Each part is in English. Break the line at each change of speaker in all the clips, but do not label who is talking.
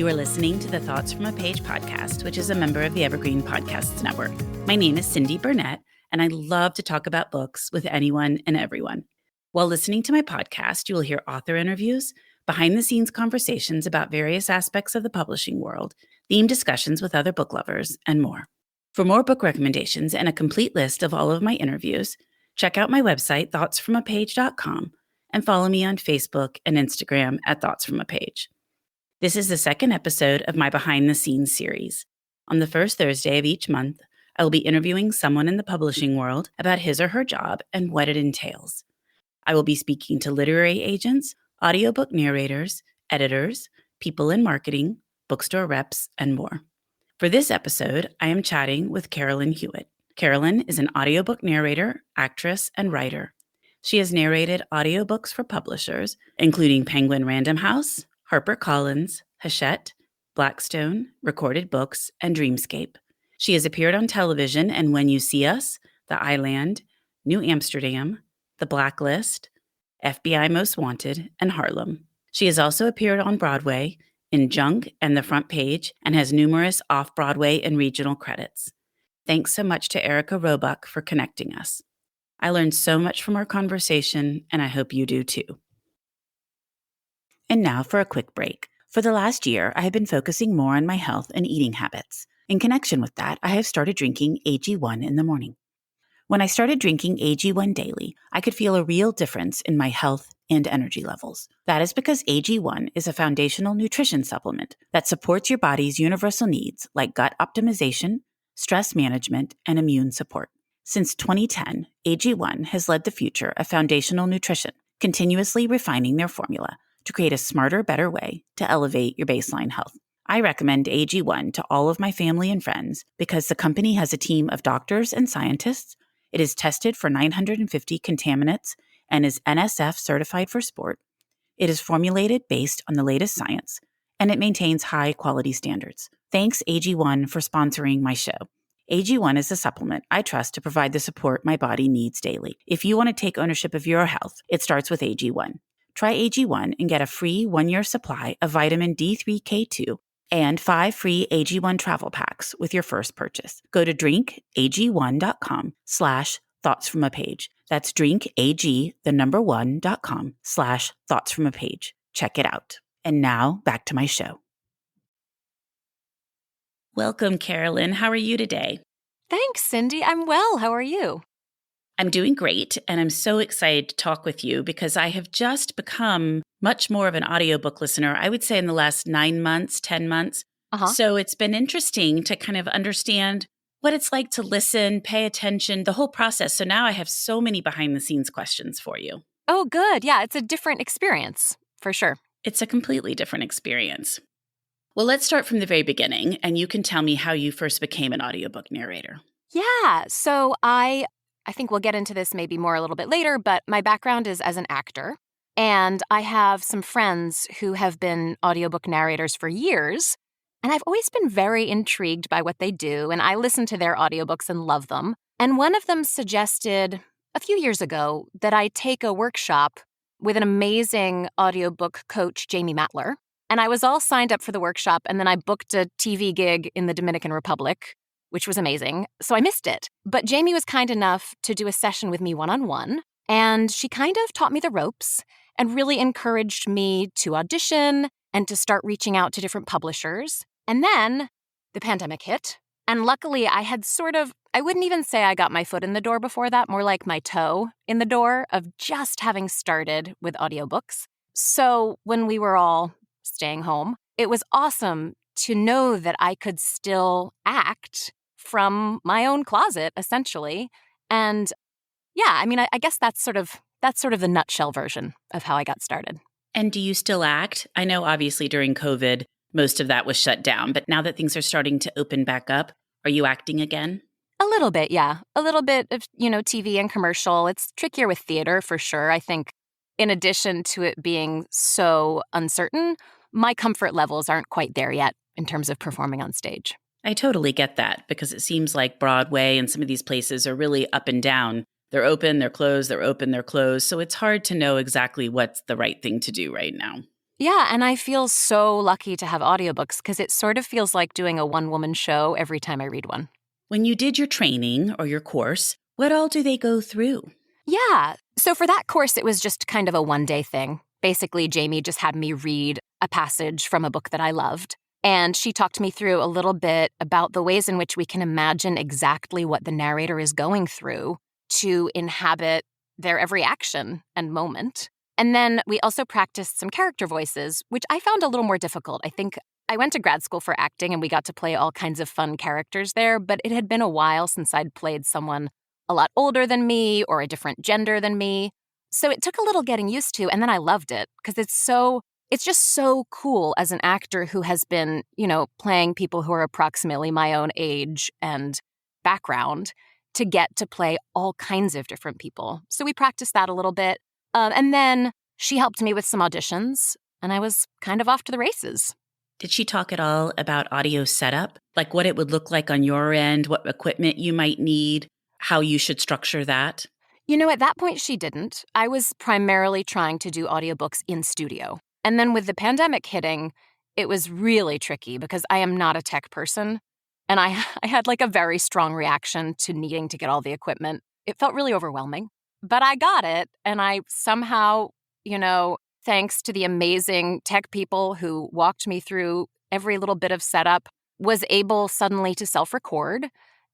You are listening to the Thoughts from a Page podcast, which is a member of the Evergreen Podcasts Network. My name is Cindy Burnett, and I love to talk about books with anyone and everyone. While listening to my podcast, you will hear author interviews, behind-the-scenes conversations about various aspects of the publishing world, themed discussions with other book lovers, and more. For more book recommendations and a complete list of all of my interviews, check out my website, thoughtsfromapage.com, and follow me on Facebook and Instagram at Thoughts From a Page. This is the second episode of my Behind the Scenes series. On the first Thursday of each month, I will be interviewing someone in the publishing world about his or her job and what it entails. I will be speaking to literary agents, audiobook narrators, editors, people in marketing, bookstore reps, and more. For this episode, I am chatting with Carolyn Hewitt. Carolyn is an audiobook narrator, actress, and writer. She has narrated audiobooks for publishers, including Penguin Random House, HarperCollins, Hachette, Blackstone, Recorded Books, and Dreamscape. She has appeared on television in When You See Us, The Island, New Amsterdam, The Blacklist, FBI Most Wanted, and Harlem. She has also appeared on Broadway, in Junk and The Front Page, and has numerous off-Broadway and regional credits. Thanks so much to Erica Roebuck for connecting us. I learned so much from our conversation, and I hope you do too. And now for a quick break. For the last year, I have been focusing more on my health and eating habits. In connection with that, I have started drinking AG1 in the morning. When I started drinking AG1 daily, I could feel a real difference in my health and energy levels. That is because AG1 is a foundational nutrition supplement that supports your body's universal needs like gut optimization, stress management, and immune support. Since 2010, AG1 has led the future of foundational nutrition, continuously refining their formula to create a smarter, better way to elevate your baseline health. I recommend AG1 to all of my family and friends because the company has a team of doctors and scientists. It is tested for 950 contaminants and is NSF certified for sport. It is formulated based on the latest science, and it maintains high quality standards. Thanks AG1 for sponsoring my show. AG1 is a supplement I trust to provide the support my body needs daily. If you want to take ownership of your health, it starts with AG1. Try AG1 and get a free 1-year supply of vitamin D3K2 and 5 free AG1 travel packs with your first purchase. Go to drinkag1.com/thoughtsfromapage. That's drinkag1.com/thoughtsfromapage. Check it out. And now back to my show. Welcome, Carolyn. How are you today?
Thanks, Cindy. I'm well. How are you?
I'm doing great, and I'm so excited to talk with you because I have just become much more of an audiobook listener, I would say in the last 9 months, 10 months. So it's been interesting to kind of understand what it's like to listen, pay attention, the whole process. So now I have so many behind-the-scenes questions for you.
Oh, good. Yeah, it's a different experience, for sure.
It's a completely different experience. Well, let's start from the very beginning, and you can tell me how you first became an audiobook narrator.
Yeah, so I think we'll get into this maybe more a little bit later, but my background is as an actor, and I have some friends who have been audiobook narrators for years, and I've always been very intrigued by what they do, and I listen to their audiobooks and love them. And one of them suggested a few years ago that I take a workshop with an amazing audiobook coach, Jamie Matler, and I was all signed up for the workshop, and then I booked a TV gig in the Dominican Republic, which was amazing. So I missed it. But Jamie was kind enough to do a session with me one-on-one, and she kind of taught me the ropes and really encouraged me to audition and to start reaching out to different publishers. And then the pandemic hit. And luckily, I had I wouldn't even say I got my foot in the door before that, more like my toe in the door of just having started with audiobooks. So when we were all staying home, it was awesome to know that I could still act from my own closet, essentially. And yeah, I mean, I guess that's sort of the nutshell version of how I got started.
And do you still act? I know obviously during COVID, most of that was shut down, but now that things are starting to open back up, are you acting again?
A little bit, yeah. A little bit of, TV and commercial. It's trickier with theater for sure. I think in addition to it being so uncertain, my comfort levels aren't quite there yet in terms of performing on stage.
I totally get that because it seems like Broadway and some of these places are really up and down. They're open, they're closed, they're open, they're closed. So it's hard to know exactly what's the right thing to do right now.
Yeah, and I feel so lucky to have audiobooks because it sort of feels like doing a one-woman show every time I read one.
When you did your training or your course, what all do they go through?
Yeah, so for that course, it was just kind of a one-day thing. Basically, Jamie just had me read a passage from a book that I loved, and she talked me through a little bit about the ways in which we can imagine exactly what the narrator is going through to inhabit their every action and moment. And then we also practiced some character voices, which I found a little more difficult. I think I went to grad school for acting and we got to play all kinds of fun characters there, but it had been a while since I'd played someone a lot older than me or a different gender than me. So it took a little getting used to, and then I loved it because it's just so cool as an actor who has been, playing people who are approximately my own age and background to get to play all kinds of different people. So we practiced that a little bit. And then she helped me with some auditions, and I was kind of off to the races.
Did she talk at all about audio setup? Like what it would look like on your end, what equipment you might need, how you should structure that?
At that point, she didn't. I was primarily trying to do audiobooks in studio. And then with the pandemic hitting, it was really tricky because I am not a tech person. And I had like a very strong reaction to needing to get all the equipment. It felt really overwhelming. But I got it. And I somehow, thanks to the amazing tech people who walked me through every little bit of setup, was able suddenly to self-record.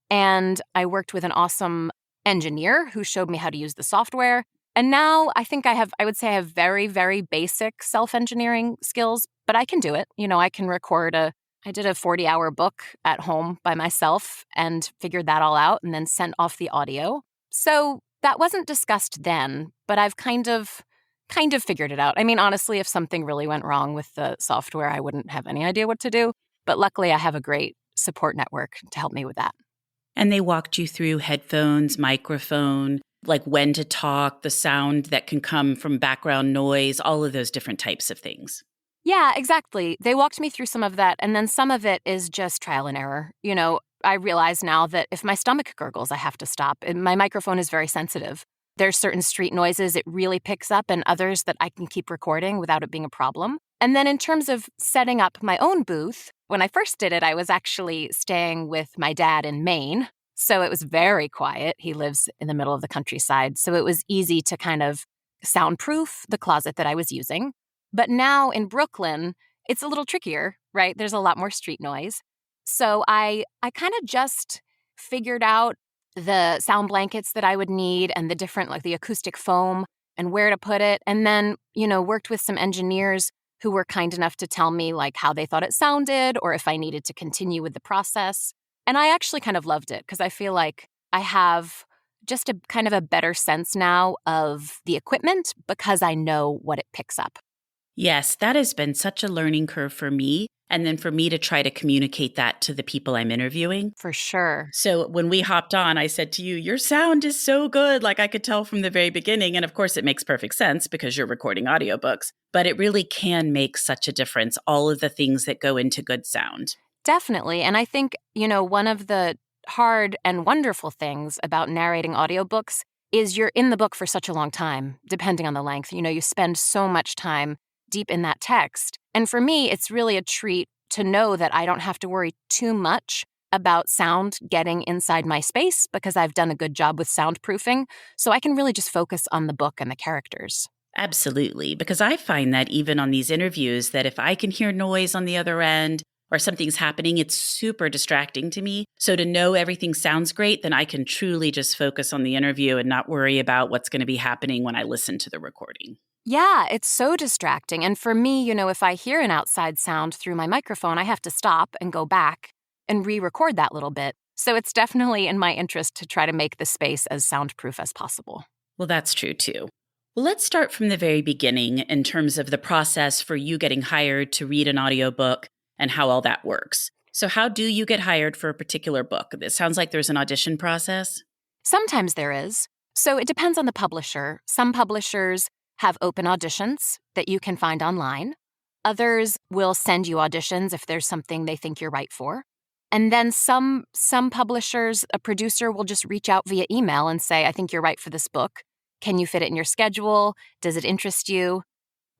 And I worked with an awesome engineer who showed me how to use the software. And now I think I would say I have very, very basic self-engineering skills, but I can do it. I can I did a 40-hour book at home by myself and figured that all out and then sent off the audio. So that wasn't discussed then, but I've kind of figured it out. I mean, honestly, if something really went wrong with the software, I wouldn't have any idea what to do. But luckily, I have a great support network to help me with that.
And they walked you through headphones, microphone, like when to talk, the sound that can come from background noise, all of those different types of things.
Yeah, exactly. They walked me through some of that, and then some of it is just trial and error. I realize now that if my stomach gurgles, I have to stop. And my microphone is very sensitive. There's certain street noises it really picks up and others that I can keep recording without it being a problem. And then in terms of setting up my own booth, when I first did it, I was actually staying with my dad in Maine. So it was very quiet. He lives in the middle of the countryside. So it was easy to kind of soundproof the closet that I was using. But now in Brooklyn, it's a little trickier, right? There's a lot more street noise. So I kind of just figured out the sound blankets that I would need and the different, like the acoustic foam and where to put it. And then, worked with some engineers who were kind enough to tell me like how they thought it sounded or if I needed to continue with the process. And I actually kind of loved it because I feel like I have just a kind of a better sense now of the equipment because I know what it picks up.
Yes, that has been such a learning curve for me. And then for me to try to communicate that to the people I'm interviewing.
For sure.
So when we hopped on, I said to you, your sound is so good. Like I could tell from the very beginning. And of course, it makes perfect sense because you're recording audiobooks. But it really can make such a difference, all of the things that go into good sound.
Definitely. And I think, one of the hard and wonderful things about narrating audiobooks is you're in the book for such a long time, depending on the length. You spend so much time deep in that text. And for me, it's really a treat to know that I don't have to worry too much about sound getting inside my space because I've done a good job with soundproofing. So I can really just focus on the book and the characters.
Absolutely. Because I find that even on these interviews, that if I can hear noise on the other end or something's happening, it's super distracting to me. So to know everything sounds great, then I can truly just focus on the interview and not worry about what's going to be happening when I listen to the recording.
Yeah, it's so distracting. And for me, if I hear an outside sound through my microphone, I have to stop and go back and re-record that little bit. So it's definitely in my interest to try to make the space as soundproof as possible.
Well, that's true too. Well, let's start from the very beginning in terms of the process for you getting hired to read an audiobook and how all that works. So how do you get hired for a particular book? It sounds like there's an audition process.
Sometimes there is. So it depends on the publisher. Some publishers have open auditions that you can find online. Others will send you auditions if there's something they think you're right for. And then some publishers, a producer will just reach out via email and say, I think you're right for this book. Can you fit it in your schedule? Does it interest you?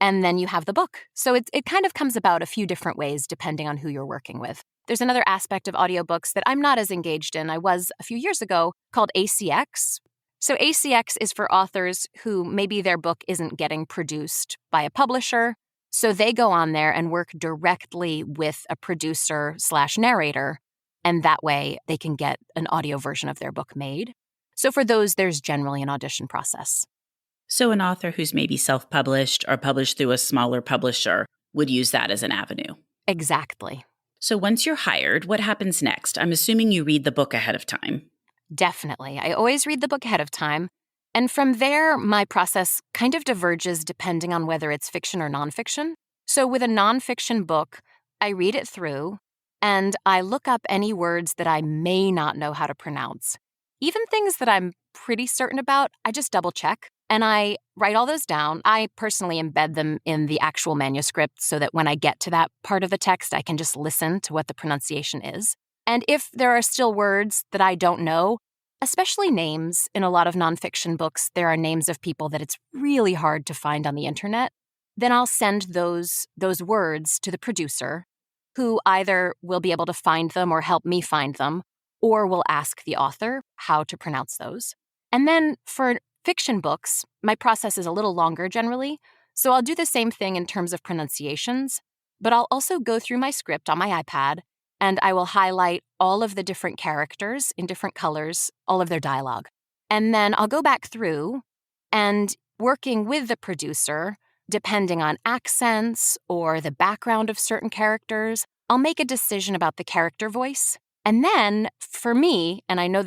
and then you have the book. So it kind of comes about a few different ways depending on who you're working with. There's another aspect of audiobooks that I'm not as engaged in. I was a few years ago, called ACX. So ACX is for authors who maybe their book isn't getting produced by a publisher. So they go on there and work directly with a producer/narrator, and that way they can get an audio version of their book made. So for those, there's generally an audition process.
So an author who's maybe self-published or published through a smaller publisher would use that as an avenue.
Exactly.
So once you're hired, what happens next? I'm assuming you read the book ahead of time.
Definitely. I always read the book ahead of time. And from there, my process kind of diverges depending on whether it's fiction or nonfiction. So with a nonfiction book, I read it through and I look up any words that I may not know how to pronounce. Even things that I'm pretty certain about, I just double check and I write all those down. I personally embed them in the actual manuscript so that when I get to that part of the text, I can just listen to what the pronunciation is. And if there are still words that I don't know, especially names, in a lot of nonfiction books, there are names of people that it's really hard to find on the internet, then I'll send those words to the producer, who either will be able to find them or help me find them, or will ask the author how to pronounce those. And then for fiction books, my process is a little longer generally, so I'll do the same thing in terms of pronunciations, but I'll also go through my script on my iPad and I will highlight all of the different characters in different colors, all of their dialogue. And then I'll go back through and working with the producer, depending on accents or the background of certain characters, I'll make a decision about the character voice. And then for me, and I know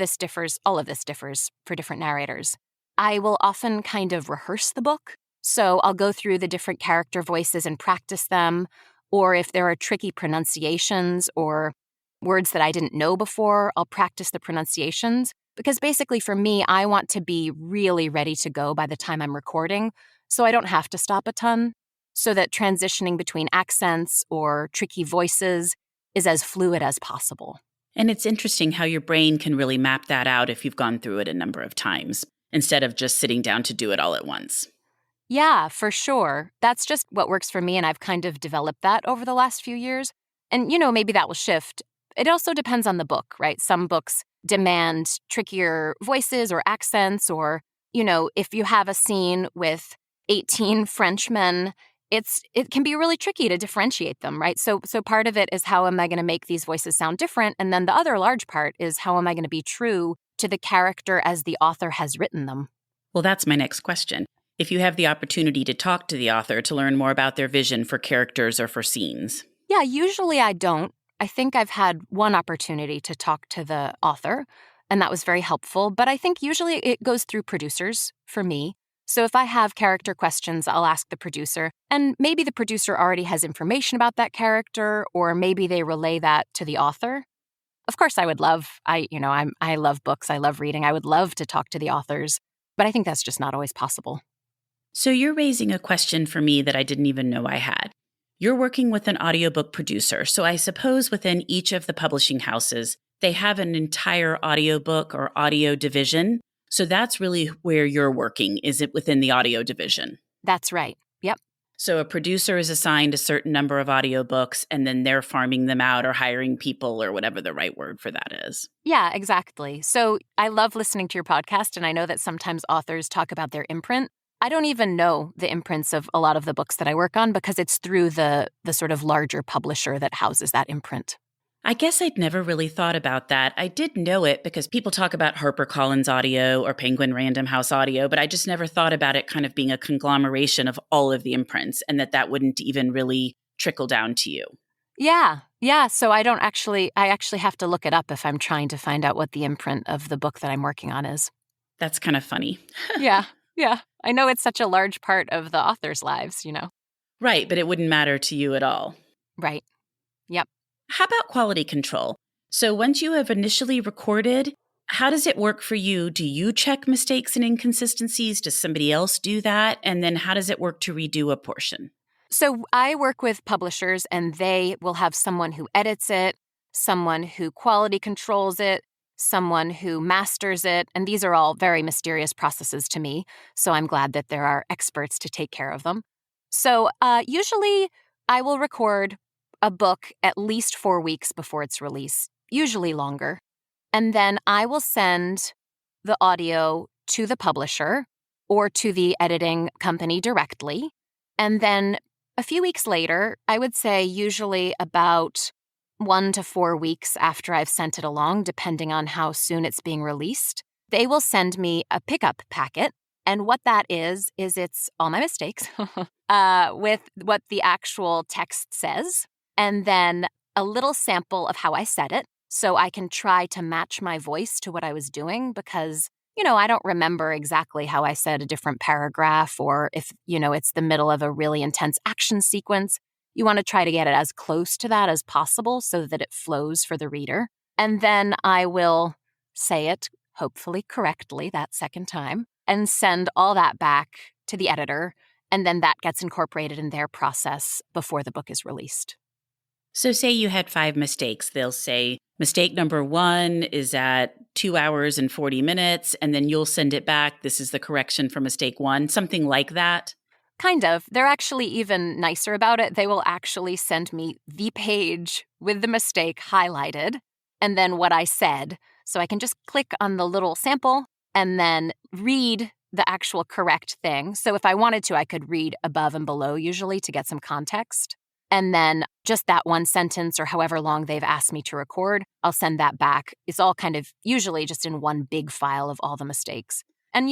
all of this differs for different narrators, I will often kind of rehearse the book. So I'll go through the different character voices and practice them. Or if there are tricky pronunciations or words that I didn't know before, I'll practice the pronunciations. Because basically for me, I want to be really ready to go by the time I'm recording, so I don't have to stop a ton, so that transitioning between accents or tricky voices is as fluid as possible.
And it's interesting how your brain can really map that out if you've gone through it a number of times, instead of just sitting down to do it all at once.
Yeah, for sure. That's just what works for me, and I've kind of developed that over the last few years. And, maybe that will shift. It also depends on the book, right? Some books demand trickier voices or accents, or, if you have a scene with 18 Frenchmen, it can be really tricky to differentiate them, right? So part of it is, how am I going to make these voices sound different? And then the other large part is, how am I going to be true to the character as the author has written them?
Well, that's my next question. If you have the opportunity to talk to the author to learn more about their vision for characters or for scenes.
Yeah, usually I don't. I think I've had one opportunity to talk to the author, and that was very helpful. But I think usually it goes through producers for me. So if I have character questions, I'll ask the producer, and maybe the producer already has information about that character, or maybe they relay that to the author. Of course, I love books. I love reading. I would love to talk to the authors, but I think that's just not always possible.
So you're raising a question for me that I didn't even know I had. You're working with an audiobook producer, so I suppose within each of the publishing houses, they have an entire audiobook or audio division. So that's really where you're working, is it within the audio division?
That's right. Yep.
So a producer is assigned a certain number of audiobooks, and then they're farming them out or hiring people or whatever the right word for that is.
Yeah, exactly. So I love listening to your podcast, and I know that sometimes authors talk about their imprint. I don't even know the imprints of a lot of the books that I work on because it's through the sort of larger publisher that houses that imprint.
I guess I'd never really thought about that. I did know it because people talk about HarperCollins Audio or Penguin Random House Audio, but I just never thought about it kind of being a conglomeration of all of the imprints and that wouldn't even really trickle down to you.
Yeah. So I actually have to look it up if I'm trying to find out what the imprint of the book that I'm working on is.
That's kind of funny.
Yeah. I know it's such a large part of the author's lives,
Right, but it wouldn't matter to you at all.
Right. Yep.
How about quality control? So once you have initially recorded, how does it work for you? Do you check mistakes and inconsistencies? Does somebody else do that? And then how does it work to redo a portion?
So I work with publishers, and they will have someone who edits it, someone who quality controls it, someone who masters it, and these are all very mysterious processes to me, so I'm glad that there are experts to take care of them. So usually I will record a book at least 4 weeks before its release, usually longer. And then I will send the audio to the publisher or to the editing company directly. And then a few weeks later, I would say usually about 1 to 4 weeks after I've sent it along, depending on how soon it's being released, they will send me a pickup packet. And what that is it's all my mistakes with what the actual text says, and then a little sample of how I said it, so I can try to match my voice to what I was doing because, I don't remember exactly how I said a different paragraph, or if, it's the middle of a really intense action sequence. You want to try to get it as close to that as possible so that it flows for the reader. And then I will say it, hopefully correctly that second time, and send all that back to the editor, and then that gets incorporated in their process before the book is released.
So say you had 5 mistakes. They'll say, mistake number 1 is at 2 hours and 40 minutes, and then you'll send it back. This is the correction for mistake 1, something like that.
Kind of. They're actually even nicer about it. They will actually send me the page with the mistake highlighted, and then what I said. So I can just click on the little sample and then read the actual correct thing. So if I wanted to, I could read above and below usually to get some context. And then just that one sentence or however long they've asked me to record, I'll send that back. It's all kind of usually just in one big file of all the mistakes. And,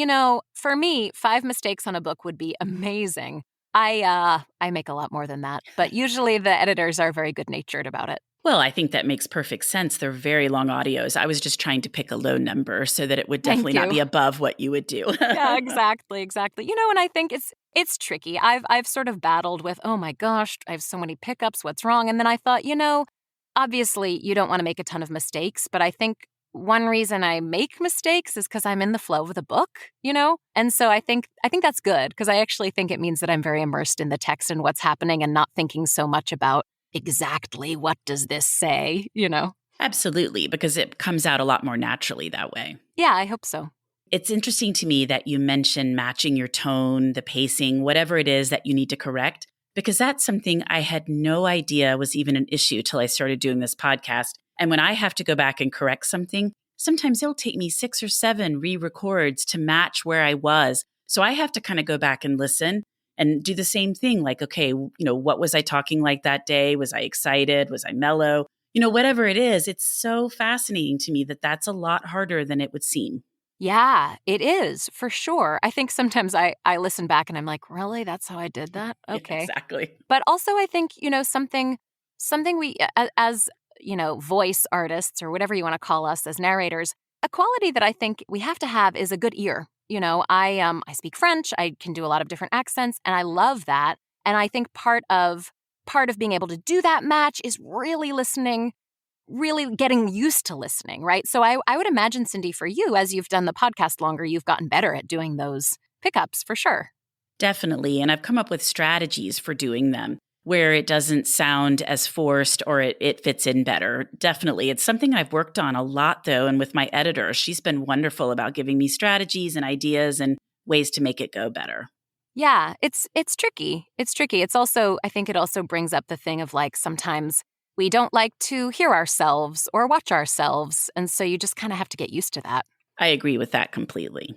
for me, 5 mistakes on a book would be amazing. I make a lot more than that, but usually the editors are very good-natured about it.
Well, I think that makes perfect sense. They're very long audios. I was just trying to pick a low number so that it would definitely not be above what you would do.
Yeah, exactly. And I think it's tricky. I've sort of battled with, oh my gosh, I have so many pickups, what's wrong? And then I thought, obviously you don't want to make a ton of mistakes, but I think one reason I make mistakes is because I'm in the flow of the book, And so I think that's good because I actually think it means that I'm very immersed in the text and what's happening and not thinking so much about exactly what does this say,
Absolutely, because it comes out a lot more naturally that way.
Yeah, I hope so.
It's interesting to me that you mentioned matching your tone, the pacing, whatever it is that you need to correct, because that's something I had no idea was even an issue till I started doing this podcast. And when I have to go back and correct something, sometimes it'll take me 6 or 7 re-records to match where I was. So I have to kind of go back and listen and do the same thing. Like, okay, what was I talking like that day? Was I excited? Was I mellow? Whatever it is, it's so fascinating to me that that's a lot harder than it would seem.
Yeah, it is, for sure. I think sometimes I listen back and I'm like, really? That's how I did that? Okay.
Yeah, exactly.
But also I think, something we, as, voice artists or whatever you want to call us as narrators, a quality that I think we have to have is a good ear. I speak French, I can do a lot of different accents, and I love that. And I think part of being able to do that match is really listening, really getting used to listening, right? So I would imagine, Cindy, for you, as you've done the podcast longer, you've gotten better at doing those pickups for sure.
Definitely. And I've come up with strategies for doing them where it doesn't sound as forced or it fits in better. Definitely. It's something I've worked on a lot, though. And with my editor, she's been wonderful about giving me strategies and ideas and ways to make it go better.
Yeah, it's tricky. It's tricky. It's also, I think it also brings up the thing of like sometimes we don't like to hear ourselves or watch ourselves. And so you just kind of have to get used to that.
I agree with that completely.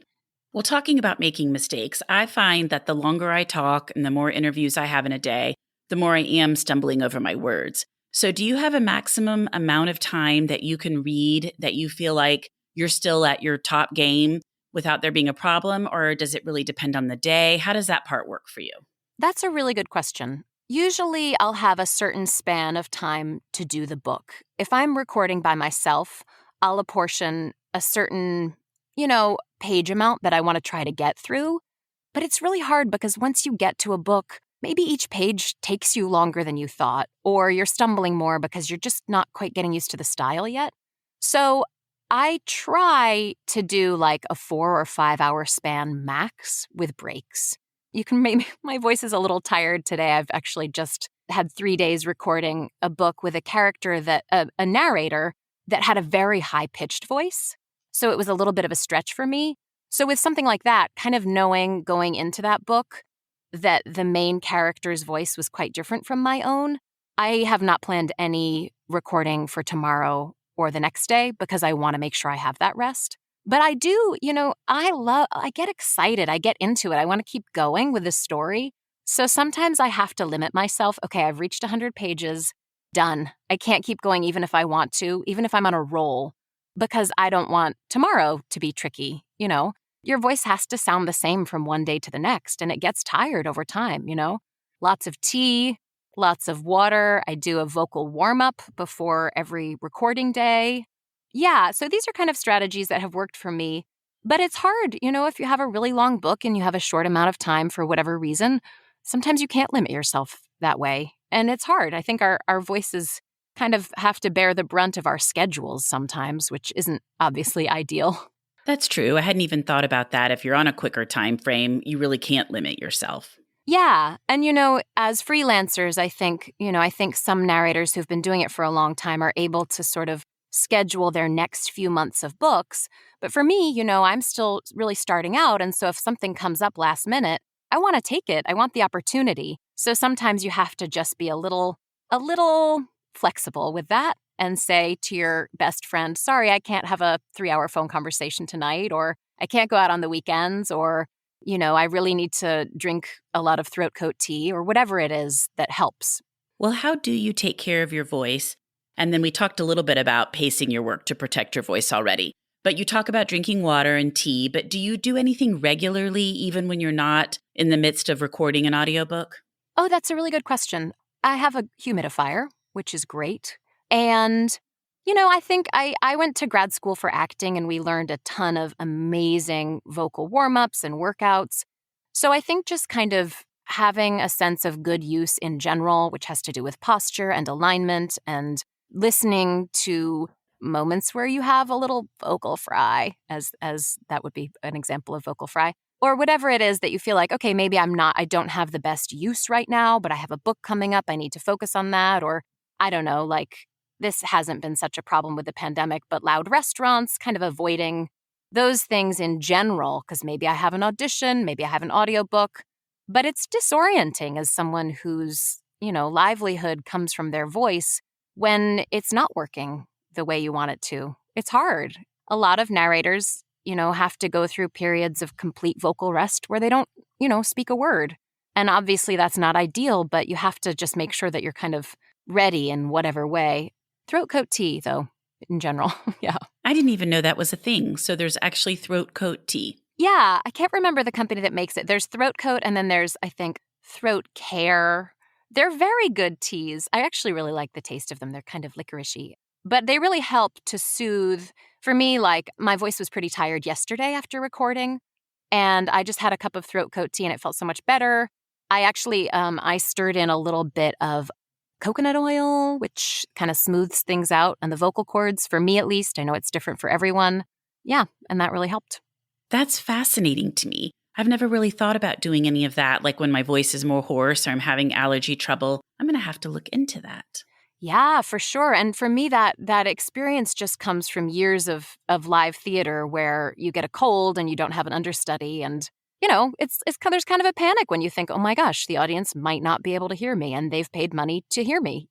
Well, talking about making mistakes, I find that the longer I talk and the more interviews I have in a day, the more I am stumbling over my words. So do you have a maximum amount of time that you can read that you feel like you're still at your top game without there being a problem, or does it really depend on the day? How does that part work for you?
That's a really good question. Usually I'll have a certain span of time to do the book. If I'm recording by myself, I'll apportion a certain, page amount that I want to try to get through. But it's really hard because once you get to a book, maybe each page takes you longer than you thought, or you're stumbling more because you're just not quite getting used to the style yet. So I try to do like a 4 or 5 hour span max with breaks. You can maybe, my voice is a little tired today. I've actually just had 3 days recording a book with a character that, a narrator that had a very high pitched voice. So it was a little bit of a stretch for me. So with something like that, kind of knowing going into that book, that the main character's voice was quite different from my own. I have not planned any recording for tomorrow or the next day because I want to make sure I have that rest. But I do, I get excited. I get into it. I want to keep going with the story. So sometimes I have to limit myself. Okay, I've reached 100 pages. Done. I can't keep going even if I want to, even if I'm on a roll, because I don't want tomorrow to be tricky. Your voice has to sound the same from one day to the next, and it gets tired over time, Lots of tea, lots of water. I do a vocal warm-up before every recording day. Yeah, so these are kind of strategies that have worked for me. But it's hard, if you have a really long book and you have a short amount of time for whatever reason, sometimes you can't limit yourself that way. And it's hard. I think our voices kind of have to bear the brunt of our schedules sometimes, which isn't obviously ideal.
That's true. I hadn't even thought about that. If you're on a quicker time frame, you really can't limit yourself.
Yeah. And, as freelancers, I think some narrators who've been doing it for a long time are able to sort of schedule their next few months of books. But for me, I'm still really starting out. And so if something comes up last minute, I want to take it. I want the opportunity. So sometimes you have to just be a little flexible with that and say to your best friend, sorry, I can't have a 3-hour phone conversation tonight, or I can't go out on the weekends, or, I really need to drink a lot of throat coat tea, or whatever it is that helps.
Well, how do you take care of your voice? And then we talked a little bit about pacing your work to protect your voice already. But you talk about drinking water and tea, but do you do anything regularly, even when you're not in the midst of recording an audiobook?
Oh, that's a really good question. I have a humidifier, which is great. And, I think I went to grad school for acting, and we learned a ton of amazing vocal warm-ups and workouts. So I think just kind of having a sense of good use in general, which has to do with posture and alignment and listening to moments where you have a little vocal fry, as that would be an example of vocal fry, or whatever it is that you feel like, okay, maybe I don't have the best use right now, but I have a book coming up. I need to focus on that. Or I don't know, like this hasn't been such a problem with the pandemic, but loud restaurants, kind of avoiding those things in general, because maybe I have an audition, maybe I have an audiobook, but it's disorienting as someone whose, livelihood comes from their voice when it's not working the way you want it to. It's hard. A lot of narrators, have to go through periods of complete vocal rest where they don't, speak a word. And obviously that's not ideal, but you have to just make sure that you're kind of ready in whatever way. Throat coat tea, though, in general. Yeah.
I didn't even know that was a thing. So there's actually throat coat tea.
Yeah. I can't remember the company that makes it. There's Throat Coat, and then there's, I think, Throat Care. They're very good teas. I actually really like the taste of them. They're kind of licoricey. But they really help to soothe. For me, like, my voice was pretty tired yesterday after recording, and I just had a cup of Throat Coat tea, and it felt so much better. I actually, I stirred in a little bit of coconut oil, which kind of smooths things out on the vocal cords, for me at least. I know it's different for everyone. Yeah, and that really helped.
That's fascinating to me. I've never really thought about doing any of that, like when my voice is more hoarse or I'm having allergy trouble. I'm going to have to look into that.
Yeah, for sure. And for me, that experience just comes from years of live theater where you get a cold and you don't have an understudy. And, there's kind of a panic when you think, oh my gosh, the audience might not be able to hear me and they've paid money to hear me,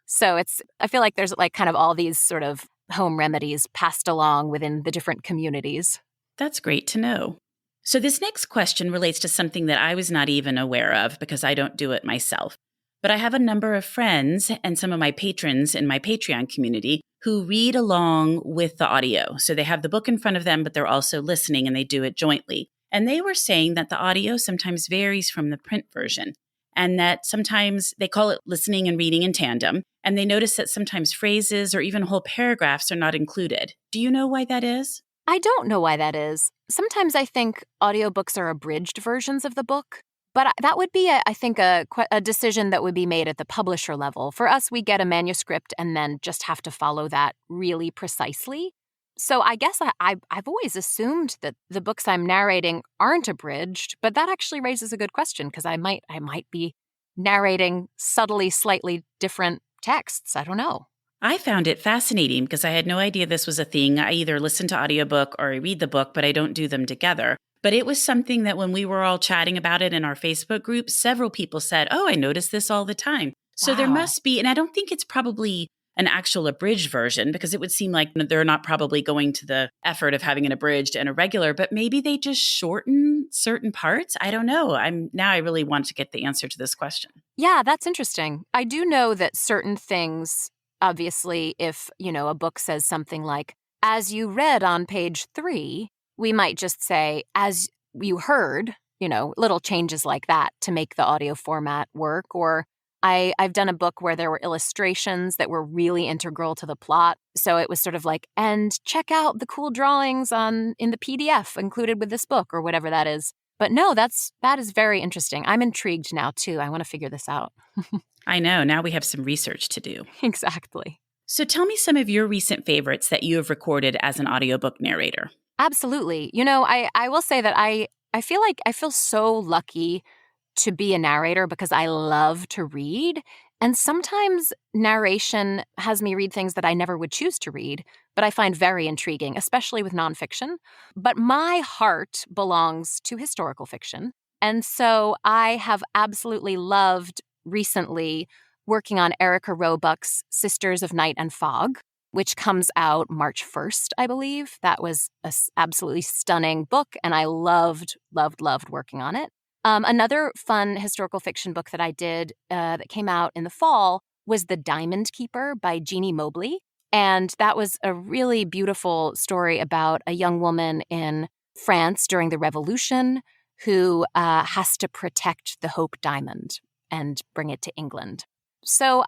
So I feel like there's like kind of all these sort of home remedies passed along within the different communities.
That's great to know. So this next question relates to something that I was not even aware of because I don't do it myself. But I have a number of friends and some of my patrons in my Patreon community who read along with the audio. So they have the book in front of them, but they're also listening, and they do it jointly. And they were saying that the audio sometimes varies from the print version, and that sometimes they call it listening and reading in tandem. And they notice that sometimes phrases or even whole paragraphs are not included. Do you know why that is?
I don't know why that is. Sometimes I think audiobooks are abridged versions of the book. But that would be, I think, a decision that would be made at the publisher level. For us, we get a manuscript and then just have to follow that really precisely. So I guess I've always assumed that the books I'm narrating aren't abridged, but that actually raises a good question because I might be narrating subtly slightly different texts. I don't know.
I found it fascinating because I had no idea this was a thing. I either listen to audiobook or I read the book, but I don't do them together. But it was something that when we were all chatting about it in our Facebook group, several people said, oh, I notice this all the time. So there
Wow.
must be, and I don't think it's probably an actual abridged version because it would seem like they're not probably going to the effort of having an abridged and a regular, but maybe they just shorten certain parts. I don't know. I really want to get the answer to this question.
Yeah, that's interesting. I do know that certain things, obviously, if, a book says something like, as you read on page 3, we might just say, as you heard, little changes like that to make the audio format work. Or I've done a book where there were illustrations that were really integral to the plot. So it was sort of like, and check out the cool drawings in the PDF included with this book or whatever that is. But no, that is very interesting. I'm intrigued now, too. I want to figure this out.
I know. Now we have some research to do.
Exactly.
So tell me some of your recent favorites that you have recorded as an audiobook narrator.
Absolutely. I will say that I feel like I feel so lucky to be a narrator because I love to read. And sometimes narration has me read things that I never would choose to read, but I find very intriguing, especially with nonfiction. But my heart belongs to historical fiction. And so I have absolutely loved recently working on Erica Roebuck's Sisters of Night and Fog, which comes out March 1st, I believe. That was an absolutely stunning book, and I loved working on it. Another fun historical fiction book that I did that came out in the fall was The Diamond Keeper by Jeannie Mobley. And that was a really beautiful story about a young woman in France during the Revolution who has to protect the Hope Diamond and bring it to England. So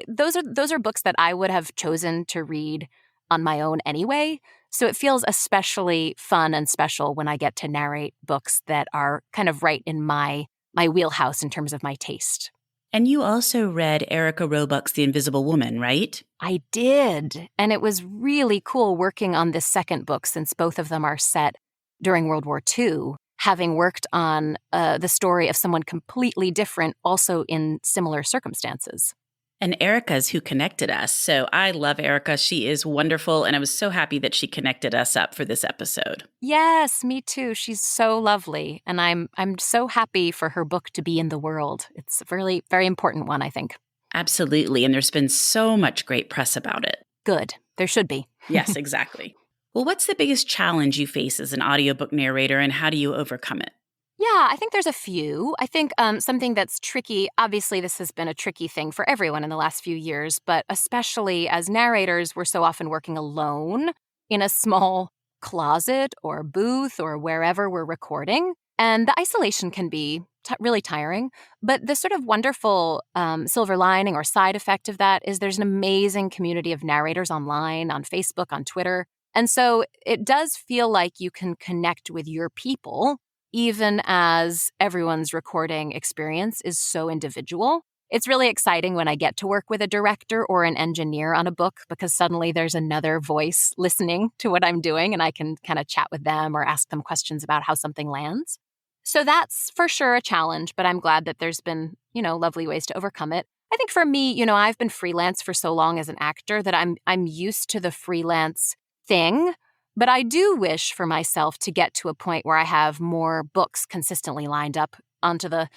those are books that I would have chosen to read on my own anyway. So it feels especially fun and special when I get to narrate books that are kind of right in my wheelhouse in terms of my taste.
And you also read Erica Roebuck's The Invisible Woman, right?
I did. And it was really cool working on this second book since both of them are set during World War II, having worked on the story of someone completely different, also in similar circumstances.
And Erica's who connected us. So I love Erica. She is wonderful. And I was so happy that she connected us up for this episode.
Yes, me too. She's so lovely. And I'm so happy for her book to be in the world. It's a really very important one, I think.
Absolutely. And there's been so much great press about it.
Good. There should be.
Yes, exactly. Well, what's the biggest challenge you face as an audiobook narrator and how do you overcome it?
Yeah, I think there's a few. I think something that's tricky, obviously this has been a tricky thing for everyone in the last few years, but especially as narrators, we're so often working alone in a small closet or booth or wherever we're recording. And the isolation can be really tiring. But the sort of wonderful silver lining or side effect of that is there's an amazing community of narrators online, on Facebook, on Twitter. And so it does feel like you can connect with your people even as everyone's recording experience is so individual. It's really exciting when I get to work with a director or an engineer on a book because suddenly there's another voice listening to what I'm doing and I can kind of chat with them or ask them questions about how something lands. So that's for sure a challenge, but I'm glad that there's been, lovely ways to overcome it. I think for me, I've been freelance for so long as an actor that I'm used to the freelance thing. But I do wish for myself to get to a point where I have more books consistently lined up onto the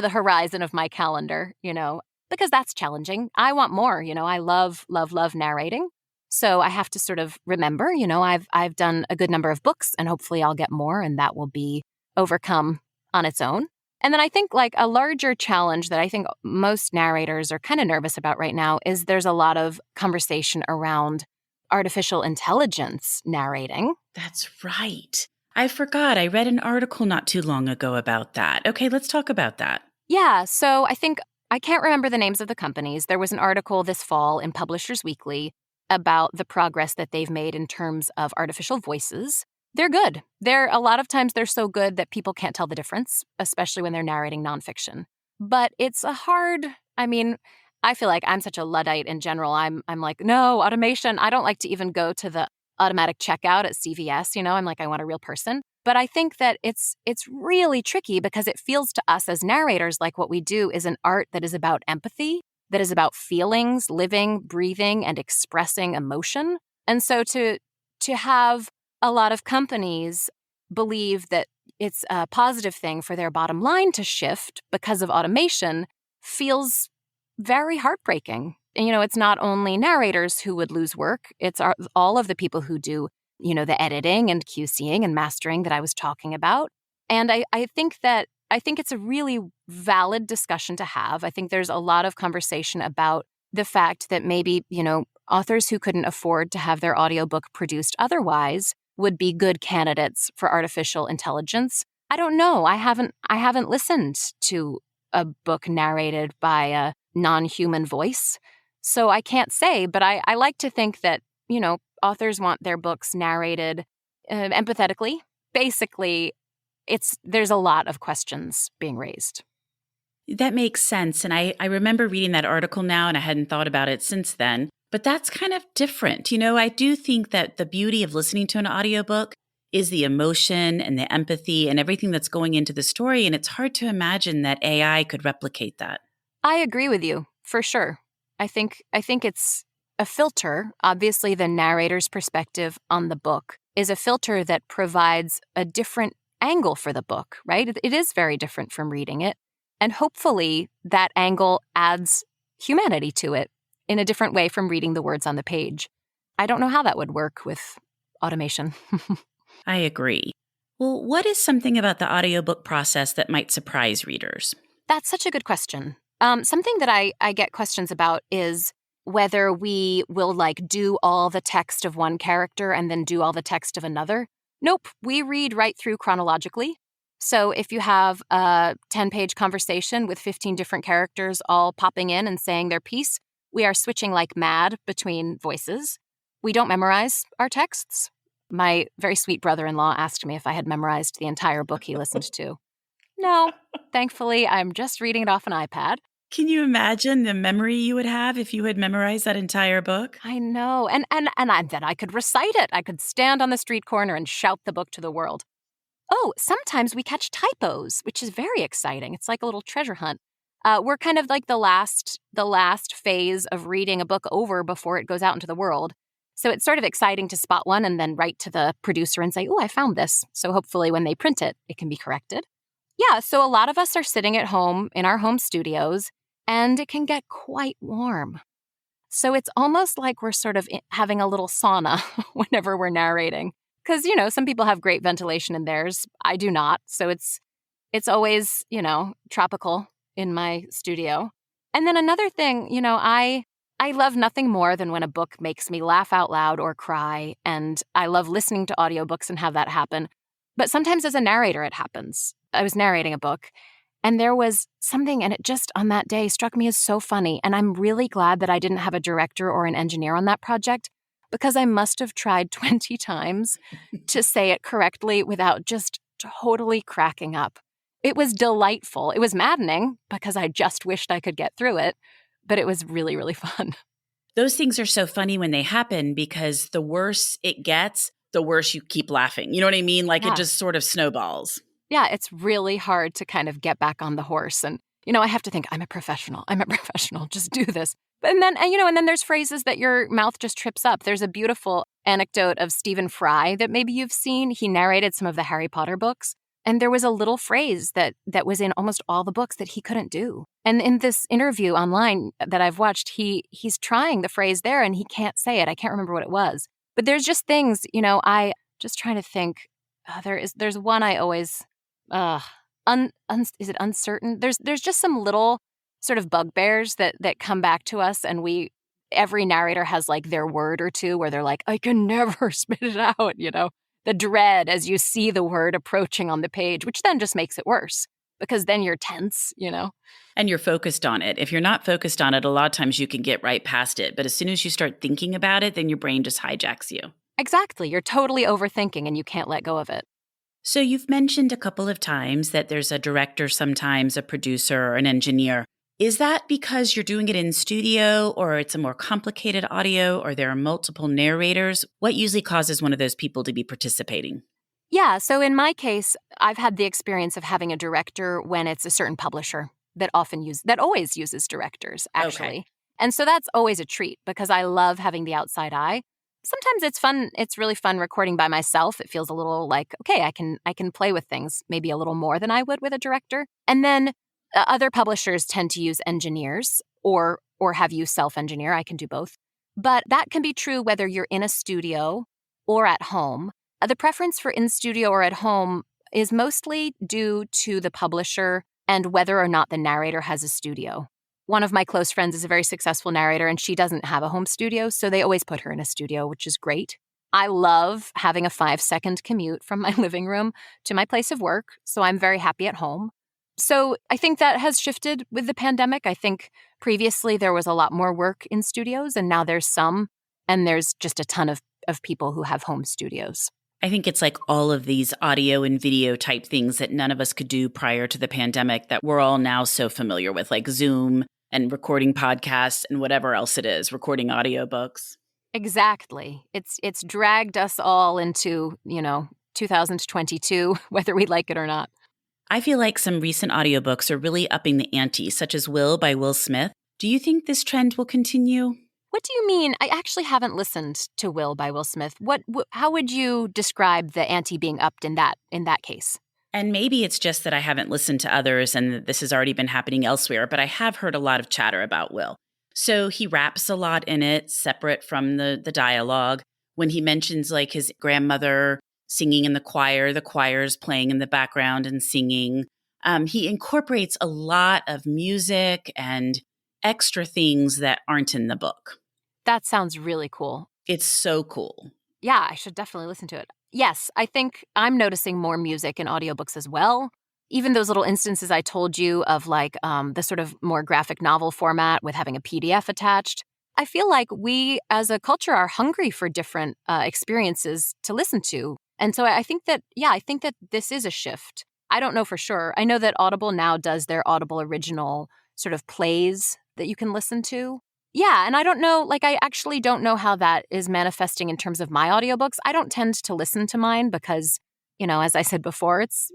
horizon of my calendar, because that's challenging. I want more, I love narrating. So I have to sort of remember, I've done a good number of books and hopefully I'll get more and that will be overcome on its own. And then I think like a larger challenge that I think most narrators are kind of nervous about right now is there's a lot of conversation around artificial intelligence narrating.
That's right. I forgot. I read an article not too long ago about that. Okay, let's talk about that.
Yeah, so I can't remember the names of the companies. There was an article this fall in Publishers Weekly about the progress that they've made in terms of artificial voices. They're good. A lot of times they're so good that people can't tell the difference, especially when they're narrating nonfiction. But it's I feel like I'm such a Luddite in general. I'm like, no, automation. I don't like to even go to the automatic checkout at CVS. I'm like, I want a real person. But I think that it's really tricky because it feels to us as narrators like what we do is an art that is about empathy, that is about feelings, living, breathing, and expressing emotion. And so to have a lot of companies believe that it's a positive thing for their bottom line to shift because of automation feels very heartbreaking. And, it's not only narrators who would lose work, it's all of the people who do, the editing and QCing and mastering that I was talking about. And I think it's a really valid discussion to have. I think there's a lot of conversation about the fact that maybe, authors who couldn't afford to have their audiobook produced otherwise would be good candidates for artificial intelligence. I don't know. I haven't listened to a book narrated by a non-human voice, so I can't say, but I like to think that, authors want their books narrated empathetically. Basically, there's a lot of questions being raised.
That makes sense. And I remember reading that article now, and I hadn't thought about it since then. But that's kind of different. I do think that the beauty of listening to an audiobook is the emotion and the empathy and everything that's going into the story. And it's hard to imagine that AI could replicate that.
I agree with you, for sure. I think it's a filter. Obviously, the narrator's perspective on the book is a filter that provides a different angle for the book, right? It is very different from reading it. And hopefully that angle adds humanity to it in a different way from reading the words on the page. I don't know how that would work with automation.
I agree. Well, what is something about the audiobook process that might surprise readers?
That's such a good question. Something that I get questions about is whether we will do all the text of one character and then do all the text of another. Nope, we read right through chronologically. So if you have a 10-page conversation with 15 different characters all popping in and saying their piece, we are switching like mad between voices. We don't memorize our texts. My very sweet brother-in-law asked me if I had memorized the entire book he listened to. No, thankfully, I'm just reading it off an iPad.
Can you imagine the memory you would have if you had memorized that entire book?
I know. And then I could recite it. I could stand on the street corner and shout the book to the world. Oh, sometimes we catch typos, which is very exciting. It's like a little treasure hunt. We're kind of like the last phase of reading a book over before it goes out into the world. So it's sort of exciting to spot one and then write to the producer and say, oh, I found this. So hopefully when they print it, it can be corrected. Yeah, so a lot of us are sitting at home in our home studios, and it can get quite warm. So it's almost like we're sort of having a little sauna whenever we're narrating. Because, some people have great ventilation in theirs. I do not. So it's always, tropical in my studio. And then another thing, I love nothing more than when a book makes me laugh out loud or cry. And I love listening to audiobooks and have that happen. But sometimes as a narrator, it happens. I was narrating a book, and there was something, and it just on that day struck me as so funny. And I'm really glad that I didn't have a director or an engineer on that project, because I must have tried 20 times to say it correctly without just totally cracking up. It was delightful. It was maddening because I just wished I could get through it, but it was really, really fun.
Those things are so funny when they happen because the worse it gets, the worse you keep laughing. You know what I mean? Like It just sort of snowballs.
Yeah, it's really hard to kind of get back on the horse. And, I have to think, I'm a professional, just do this. And then there's phrases that your mouth just trips up. There's a beautiful anecdote of Stephen Fry that maybe you've seen. He narrated some of the Harry Potter books. And there was a little phrase that was in almost all the books that he couldn't do. And in this interview online that I've watched, he's trying the phrase there and he can't say it. I can't remember what it was. But there's just things, I just trying to think. There's one I always, is it uncertain? There's just some little sort of bugbears that come back to us, and every narrator has like their word or two where they're like, I can never spit it out, the dread as you see the word approaching on the page, which then just makes it worse because then you're tense,
And you're focused on it. If you're not focused on it, a lot of times you can get right past it. But as soon as you start thinking about it, then your brain just hijacks you.
Exactly. You're totally overthinking and you can't let go of it.
So you've mentioned a couple of times that there's a director, sometimes a producer or an engineer. Is that because you're doing it in studio, or it's a more complicated audio, or there are multiple narrators? What usually causes one of those people to be participating?
Yeah, so in my case, I've had the experience of having a director when it's a certain publisher that always uses directors, actually. Okay. And so that's always a treat because I love having the outside eye. sometimes it's fun. It's really fun recording by myself. It feels a little like, okay, I can play with things maybe a little more than I would with a director. And then other publishers tend to use engineers or have you self-engineer. I can do both. But that can be true whether you're in a studio or at home. The preference for in studio or at home is mostly due to the publisher and whether or not the narrator has a studio. One of my close friends is a very successful narrator, and she doesn't have a home studio, so they always put her in a studio, which is great. I love having a 5-second commute from my living room to my place of work, so I'm very happy at home. So I think that has shifted with the pandemic. I think previously there was a lot more work in studios, and now there's some, and there's just a ton of people who have home studios.
I think it's like all of these audio and video type things that none of us could do prior to the pandemic that we're all now so familiar with, like Zoom and recording podcasts and whatever else it is, recording audiobooks.
Exactly. It's dragged us all into, 2022, whether we like it or not.
I feel like some recent audiobooks are really upping the ante, such as Will by Will Smith. Do you think this trend will continue?
What do you mean? I actually haven't listened to Will by Will Smith. How would you describe the ante being upped in that case?
And maybe it's just that I haven't listened to others and this has already been happening elsewhere, but I have heard a lot of chatter about Will. So he raps a lot in it, separate from the dialogue. When he mentions like his grandmother singing in the choir's playing in the background and singing. He incorporates a lot of music and extra things that aren't in the book.
That sounds really cool.
It's so cool.
Yeah, I should definitely listen to it. Yes, I think I'm noticing more music in audiobooks as well. Even those little instances I told you of like the sort of more graphic novel format with having a PDF attached. I feel like we as a culture are hungry for different experiences to listen to. And so I think that this is a shift. I don't know for sure. I know that Audible now does their Audible original sort of plays that you can listen to. Yeah, and I don't know, I actually don't know how that is manifesting in terms of my audiobooks. I don't tend to listen to mine because, as I said before, it's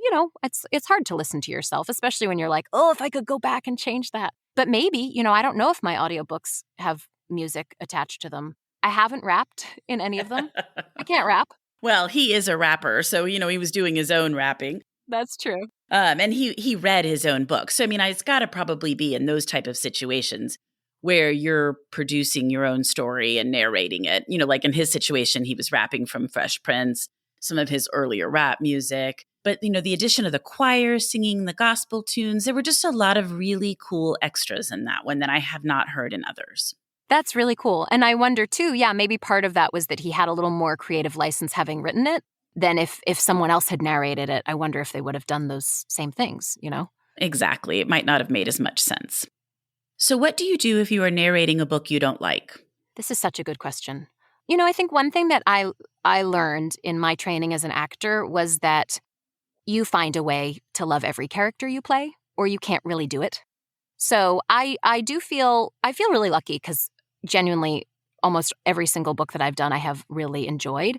hard to listen to yourself, especially when you're like, oh, if I could go back and change that. But maybe, I don't know if my audiobooks have music attached to them. I haven't rapped in any of them. I can't rap.
Well, he is a rapper, so, he was doing his own rapping.
That's true.
And he read his own book. So, it's got to probably be in those type of situations where you're producing your own story and narrating it. Like in his situation, he was rapping from Fresh Prince, some of his earlier rap music. But, the addition of the choir singing the gospel tunes, there were just a lot of really cool extras in that one that I have not heard in others.
That's really cool. And I wonder too, maybe part of that was that he had a little more creative license having written it than if someone else had narrated it. I wonder if they would have done those same things,
Exactly. It might not have made as much sense. So what do you do if you are narrating a book you don't like?
This is such a good question. I think one thing that I learned in my training as an actor was that you find a way to love every character you play, or you can't really do it. So I feel really lucky because genuinely almost every single book that I've done I have really enjoyed.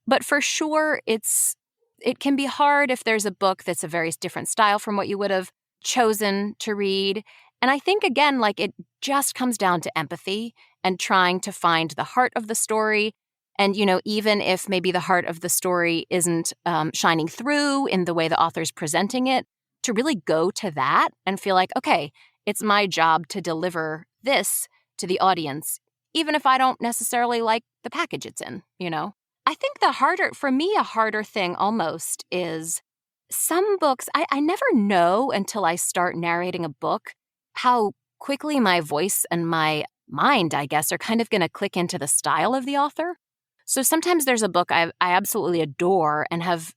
But for sure, it can be hard if there's a book that's a very different style from what you would have chosen to read. And I think, again, it just comes down to empathy and trying to find the heart of the story. And, even if maybe the heart of the story isn't shining through in the way the author's presenting it, to really go to that and feel like, okay, it's my job to deliver this to the audience, even if I don't necessarily like the package it's in, I think a harder thing almost is some books, I never know until I start narrating a book how quickly my voice and my mind, I guess, are kind of going to click into the style of the author. So sometimes there's a book I absolutely adore and have,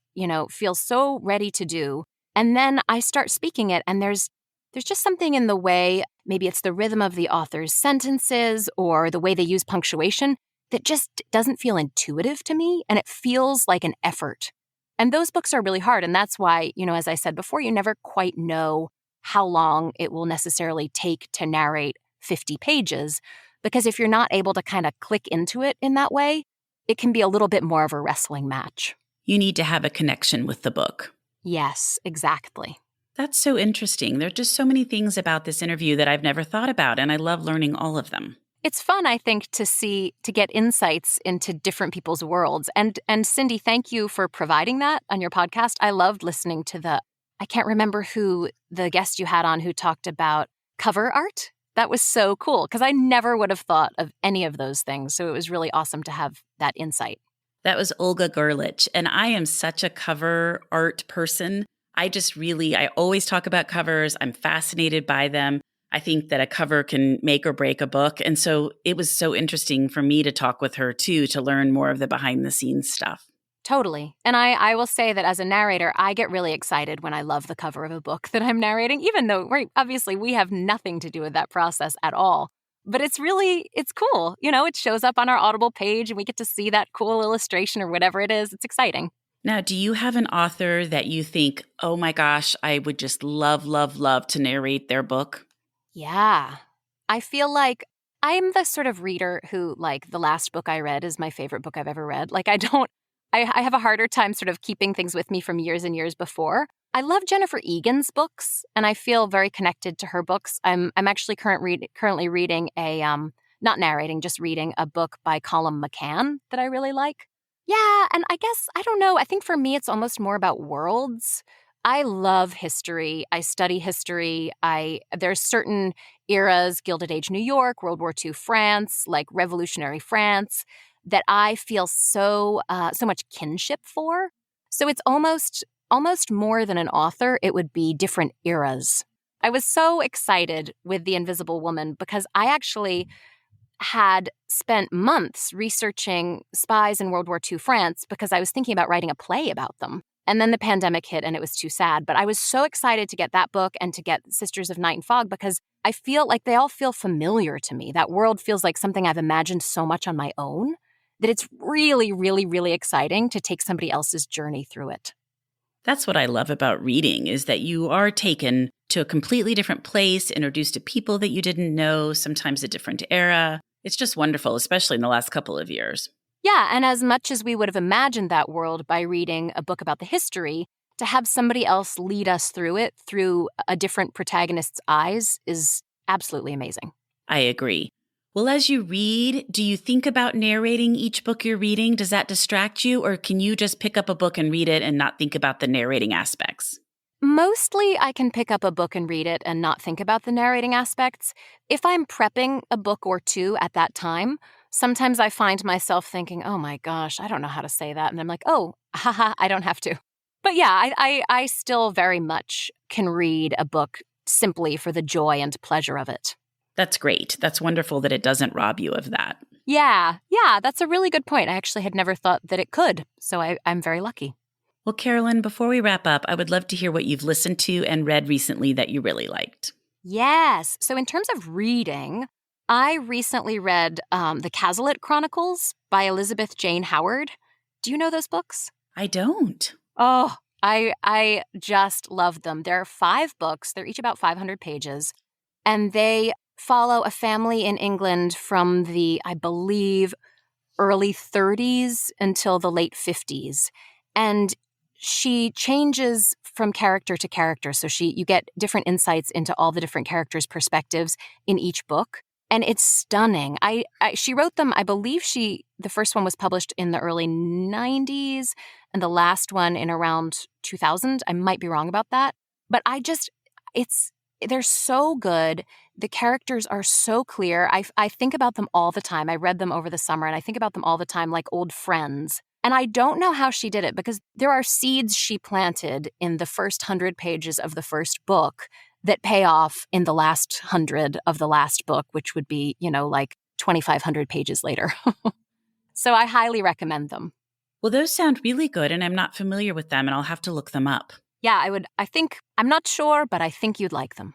feel so ready to do. And then I start speaking it and there's just something in the way, maybe it's the rhythm of the author's sentences or the way they use punctuation that just doesn't feel intuitive to me, and it feels like an effort. And those books are really hard, and that's why, as I said before, you never quite know how long it will necessarily take to narrate 50 pages, because if you're not able to kind of click into it in that way, it can be a little bit more of a wrestling match.
You need to have a connection with the book.
Yes, exactly.
That's so interesting. There are just so many things about this interview that I've never thought about, and I love learning all of them.
It's fun, I think, to get insights into different people's worlds. And Cindy, thank you for providing that on your podcast. I loved listening to I can't remember who the guest you had on who talked about cover art. That was so cool because I never would have thought of any of those things. So it was really awesome to have that insight.
That was Olga Gerlich, and I am such a cover art person. I always talk about covers. I'm fascinated by them. I think that a cover can make or break a book. And so it was so interesting for me to talk with her too, to learn more of the behind the scenes stuff.
Totally. And I will say that as a narrator, I get really excited when I love the cover of a book that I'm narrating, even though obviously we have nothing to do with that process at all. But it's cool. It shows up on our Audible page and we get to see that cool illustration or whatever it is. It's exciting.
Now, do you have an author that you think, oh my gosh, I would just love, love, love to narrate their book?
Yeah. I feel like I'm the sort of reader who, like, the last book I read is my favorite book I've ever read. Like, I have a harder time sort of keeping things with me from years and years before. I love Jennifer Egan's books, and I feel very connected to her books. I'm actually currently reading not narrating, just reading a book by Colum McCann that I really like. Yeah, and I guess, I don't know, I think for me it's almost more about worlds. I love history. I study history. There's certain eras, Gilded Age New York, World War II France, like Revolutionary France, that I feel so much kinship for. So it's almost more than an author, it would be different eras. I was so excited with The Invisible Woman because I actually had spent months researching spies in World War II France because I was thinking about writing a play about them. And then the pandemic hit and it was too sad. But I was so excited to get that book and to get Sisters of Night and Fog because I feel like they all feel familiar to me. That world feels like something I've imagined so much on my own that it's really, really, really exciting to take somebody else's journey through it.
That's what I love about reading, is that you are taken to a completely different place, introduced to people that you didn't know, sometimes a different era. It's just wonderful, especially in the last couple of years.
Yeah, and as much as we would have imagined that world by reading a book about the history, to have somebody else lead us through it through a different protagonist's eyes is absolutely amazing.
I agree. Well, as you read, do you think about narrating each book you're reading? Does that distract you, or can you just pick up a book and read it and not think about the narrating aspects?
Mostly I can pick up a book and read it and not think about the narrating aspects. If I'm prepping a book or two at that time, sometimes I find myself thinking, oh my gosh, I don't know how to say that. And I'm like, oh, haha, I don't have to. But yeah, I still very much can read a book simply for the joy and pleasure of it.
That's great. That's wonderful that it doesn't rob you of that.
Yeah, that's a really good point. I actually had never thought that it could. So I'm very lucky.
Well, Carolyn, before we wrap up, I would love to hear what you've listened to and read recently that you really liked.
Yes. So in terms of reading, I recently read the Cazalet Chronicles by Elizabeth Jane Howard. Do you know those books?
I don't.
Oh, I just loved them. There are 5 books. They're each about 500 pages. And they follow a family in England from the, I believe, early 30s until the late 50s. And she changes from character to character. So you get different insights into all the different characters' perspectives in each book. And it's stunning. She wrote them, I believe the first one was published in the early 90s and the last one in around 2000. I might be wrong about that. But they're so good. The characters are so clear. I think about them all the time. I read them over the summer and I think about them all the time like old friends. And I don't know how she did it because there are seeds she planted in the first 100 pages of the first book that pay off in the last 100 of the last book, which would be, like 2,500 pages later. So I highly recommend them.
Well, those sound really good, and I'm not familiar with them, and I'll have to look them up.
Yeah, I'm not sure, but I think you'd like them.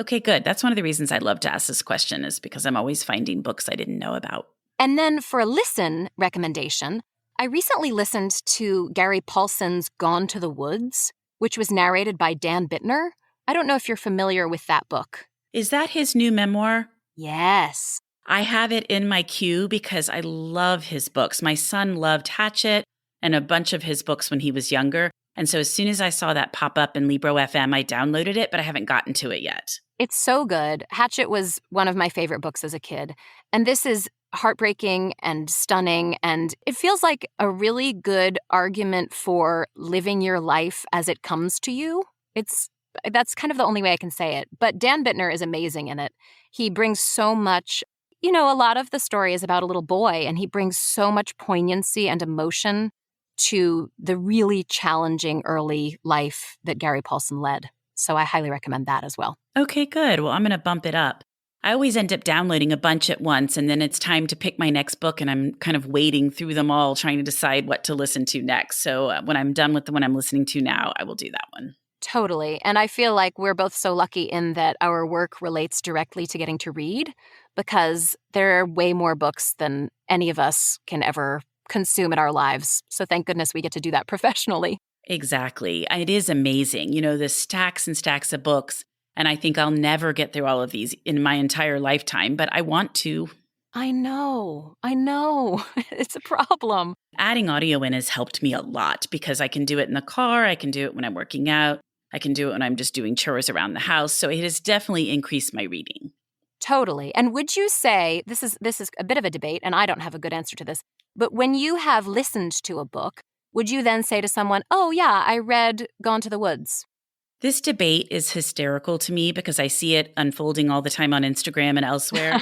Okay, good. That's one of the reasons I love to ask this question, is because I'm always finding books I didn't know about.
And then for a listen recommendation, I recently listened to Gary Paulsen's Gone to the Woods, which was narrated by Dan Bittner. I don't know if you're familiar with that book.
Is that his new memoir?
Yes.
I have it in my queue because I love his books. My son loved Hatchet and a bunch of his books when he was younger. And so as soon as I saw that pop up in Libro FM, I downloaded it, but I haven't gotten to it yet.
It's so good. Hatchet was one of my favorite books as a kid. And this is heartbreaking and stunning. And it feels like a really good argument for living your life as it comes to you. That's kind of the only way I can say it. But Dan Bittner is amazing in it. He brings so much, a lot of the story is about a little boy, and he brings so much poignancy and emotion to the really challenging early life that Gary Paulsen led. So I highly recommend that as well.
Okay, good. Well, I'm going to bump it up. I always end up downloading a bunch at once, and then it's time to pick my next book, and I'm kind of wading through them all, trying to decide what to listen to next. So when I'm done with the one I'm listening to now, I will do that one.
Totally. And I feel like we're both so lucky in that our work relates directly to getting to read, because there are way more books than any of us can ever consume in our lives. So thank goodness we get to do that professionally.
Exactly. It is amazing. The stacks and stacks of books. And I think I'll never get through all of these in my entire lifetime, but I want to.
I know. It's a problem.
Adding audio in has helped me a lot because I can do it in the car. I can do it when I'm working out. I can do it when I'm just doing chores around the house. So it has definitely increased my reading.
Totally. And would you say, this is a bit of a debate, and I don't have a good answer to this, but when you have listened to a book, would you then say to someone, oh yeah, I read Gone to the Woods?
This debate is hysterical to me because I see it unfolding all the time on Instagram and elsewhere.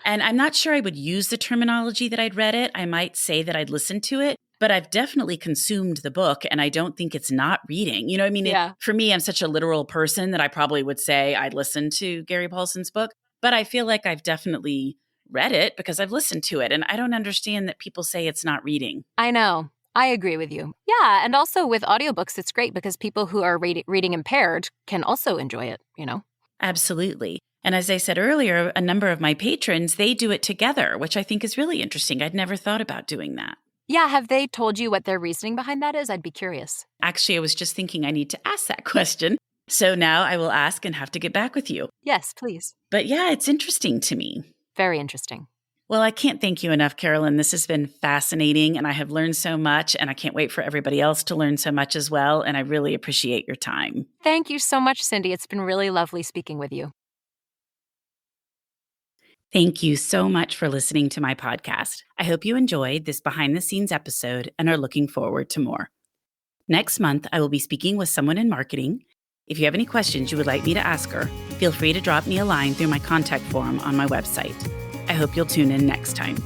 And I'm not sure I would use the terminology that I'd read it. I might say that I'd listened to it, but I've definitely consumed the book, and I don't think it's not reading. You know what I mean?
Yeah.
For me, I'm such a literal person that I probably would say I'd listened to Gary Paulsen's book, but I feel like I've definitely read it because I've listened to it. And I don't understand that people say it's not reading.
I know. I agree with you. Yeah, and also with audiobooks, it's great because people who are reading impaired can also enjoy it,
Absolutely. And as I said earlier, a number of my patrons, they do it together, which I think is really interesting. I'd never thought about doing that.
Yeah, have they told you what their reasoning behind that is? I'd be curious.
Actually, I was just thinking I need to ask that question. So now I will ask and have to get back with you.
Yes, please.
But yeah, it's interesting to me.
Very interesting.
Well, I can't thank you enough, Carolyn. This has been fascinating, and I have learned so much, and I can't wait for everybody else to learn so much as well, and I really appreciate your time.
Thank you so much, Cindy. It's been really lovely speaking with you.
Thank you so much for listening to my podcast. I hope you enjoyed this behind-the-scenes episode and are looking forward to more. Next month, I will be speaking with someone in marketing. If you have any questions you would like me to ask her, feel free to drop me a line through my contact form on my website. I hope you'll tune in next time.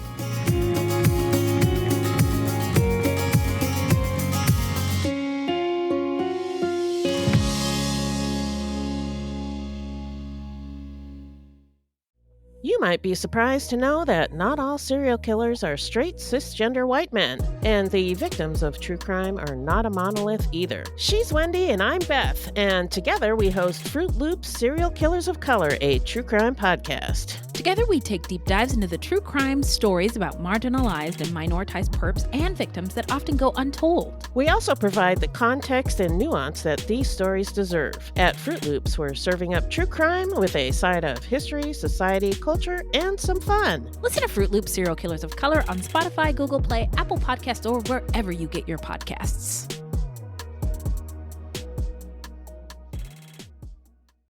You might be surprised to know that not all serial killers are straight cisgender white men, and the victims of true crime are not a monolith either. She's Wendy and I'm Beth, and together we host Fruit Loop's Serial Killers of Color, a true crime podcast.
Together we take deep dives into the true crime stories about marginalized and minoritized perps and victims that often go untold.
We also provide the context and nuance that these stories deserve. At Fruit Loops, we're serving up true crime with a side of history, society, culture, and some fun.
Listen to Fruit Loop Serial Killers of Color on Spotify, Google Play, Apple Podcasts, or wherever you get your podcasts.